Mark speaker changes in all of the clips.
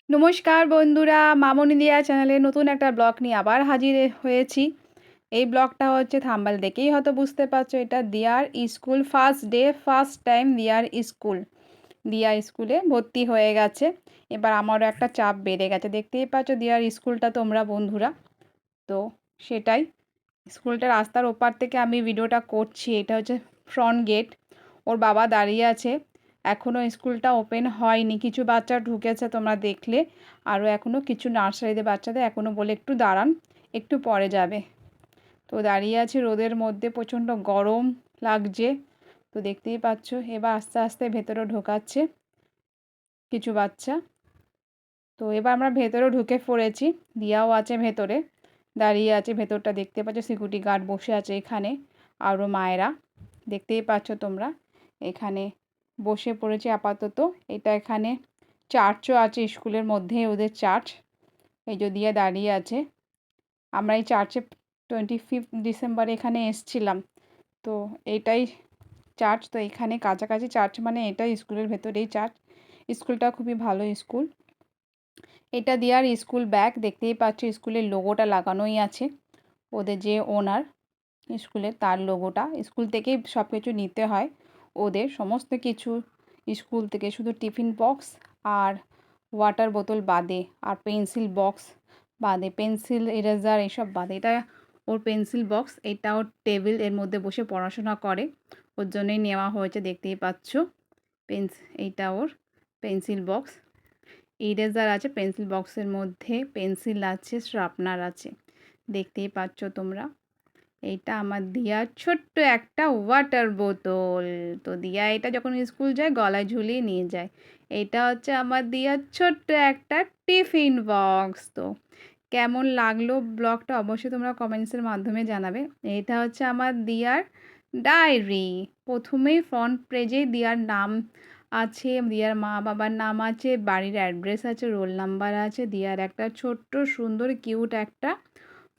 Speaker 1: নমস্কার বন্ধুরা, মামনি দিয়া চ্যানেলে নতুন একটা ব্লগ নিয়ে আবার হাজির হয়েছি। এই ব্লগটা হচ্ছে থাম্বনেল দেখেই হয়তো বুঝতে পারছো, এটা দিয়ার school first day first time দিয়ার স্কুল। দিয়া স্কুলে ভর্তি হয়ে গেছে। এবার আমারও একটা চাপ বেড়ে গেছে, দেখতেই পাচ্ছ দিয়ার স্কুলটা তোমরা বন্ধুরা। তো সেটাই, স্কুলটা রাস্তার ওপার থেকে আমি ভিডিওটা করছি। এটা হচ্ছে ফ্রন্ট গেট। ওর বাবা দাঁড়িয়ে আছে। এখনও স্কুলটা ওপেন হয়নি, কিছু বাচ্চা ঢুকেছে তোমরা দেখলে। আরও এখনও কিছু নার্সারিতে বাচ্চাদের এখনও বলে একটু দাঁড়ান, একটু পরে যাবে। তো দাঁড়িয়ে আছে রোদের মধ্যে, প্রচণ্ড গরম লাগছে। তো দেখতেই পাচ্ছ, এবার আস্তে আস্তে ভেতরে ঢোকাচ্ছে কিছু বাচ্চা। তো এবার আমরা ভেতরেও ঢুকে পড়েছি। দিয়াও আছে ভেতরে, দাঁড়িয়ে আছে। ভেতরটা দেখতে পাচ্ছ, সিকিউরিটি গার্ড বসে আছে এখানে। আরও মায়েরা দেখতেই পাচ্ছ তোমরা, এখানে বসে পড়েছে আপাতত। এটা এখানে চার্চও আছে, স্কুলের মধ্যে ওদের চার্চ। এই যে দিয়া দাঁড়িয়ে আছে। আমরা এই চার্চে 25 ডিসেম্বর এখানে এসছিলাম। তো এইটাই চার্চ। তো এখানে কাছাকাছি চার্চ মানে এটাই স্কুলের ভেতরেই চার্চ। স্কুলটা খুবই ভালো স্কুল। এটা দিয়ার স্কুল ব্যাগ, দেখতেই পাচ্ছ স্কুলের লোগোটা লাগানোই আছে। ওদের যে ওনার স্কুলের, তার লোগোটা। স্কুল থেকেই সব কিছু নিতে হয় ওদের, সমস্ত কিছু স্কুল থেকে, শুধু টিফিন বক্স আর ওয়াটার বোতল বাদে, আর পেন্সিল বক্স বাদে, পেন্সিল ইরেজার এসব বাদে। এটা ওর পেন্সিল বক্স, এটা ওর টেবিল, এর মধ্যে বসে পড়াশোনা করে, ওর জন্যই নেওয়া হয়েছে। দেখতেই পাচ্ছ এইটা ওর পেন্সিল বক্স। ইরেজার আছে পেন্সিল বক্সের মধ্যে, পেন্সিল আছে, শার্পনার আছে, দেখতেই পাচ্ছ তোমরা। এইটা আমার দিয়ার ছোট্ট একটা ওয়াটার বোতল। তো দিয়া এটা যখন স্কুল যায় গলায় ঝুলিয়ে নিয়ে যায়। এটা হচ্ছে আমার দিয়ার ছোট্ট একটা টিফিন বক্স। তো কেমন লাগলো ব্লগটা অবশ্যই তোমরা কমেন্টসের মাধ্যমে জানাবে। এটা হচ্ছে আমার দিয়ার ডায়েরি। প্রথমেই ফ্রন্ট পেজে দিয়ার নাম আছে, দিয়ার মা বাবার নাম আছে, বাড়ির অ্যাড্রেস আছে, রোল নাম্বার আছে, দিয়ার একটা ছোট্ট সুন্দর কিউট একটা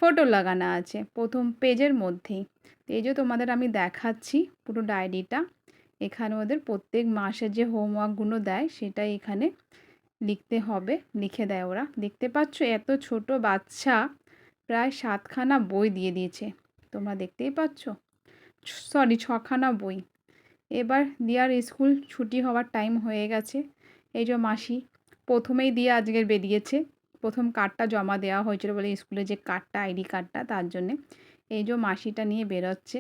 Speaker 1: ফটো লাগানো আছে প্রথম পেজের মধ্যেই। এই যে তোমাদের আমি দেখাচ্ছি পুরো ডায়েরিটা। এখানে ওদের প্রত্যেক মাসে যে হোমওয়ার্কগুলো দেয় সেটাই এখানে লিখতে হবে, লিখে দেয় ওরা। দেখতে পাচ্ছ এত ছোট বাচ্চা প্রায় 7খানা বই দিয়ে দিয়েছে, তোমরা দেখতেই পাচ্ছ। সরি, 6খানা বই। এবার দিয়ার স্কুল ছুটি হওয়ার টাইম হয়ে গেছে। এই যে মাসি প্রথমেই দিয়ে আজকের বেরিয়েছে। প্রথম কার্ডটা জমা দেওয়া হয়েছিল বলে, স্কুলে যে কার্ডটা, আইডি কার্ডটা, তার জন্যে এই যে মাসিটা নিয়ে বেরোচ্ছে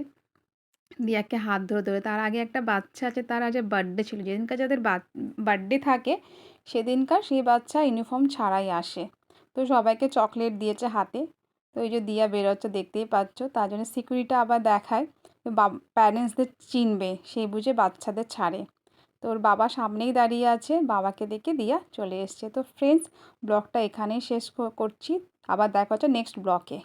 Speaker 1: দিয়াকে হাত ধরে ধরে। তার আগে একটা বাচ্চা আছে, তার আজ বার্থডে ছিল। যেদিনকার যাদের বার্থডে থাকে সেদিনকার সেই বাচ্চা ইউনিফর্ম ছাড়াই আসে। তো সবাইকে চকলেট দিয়েছে হাতে। তো এই যে দিয়া বেরোচ্ছে, দেখতেই পাচ্ছ। তার জন্য সিকিউরিটি আবার দেখায় প্যারেন্টসদের চিনবে, সেই বুঝে বাচ্চাদের ছাড়ে। তো ওর বাবা সামনেই দাঁড়িয়ে আছে, বাবাকে দেখে দিয়া চলে এসছে। তো ফ্রেন্ডস, ব্লগটা এখানেই শেষ করছি। আবার দেখা হচ্ছে নেক্সট ব্লগে।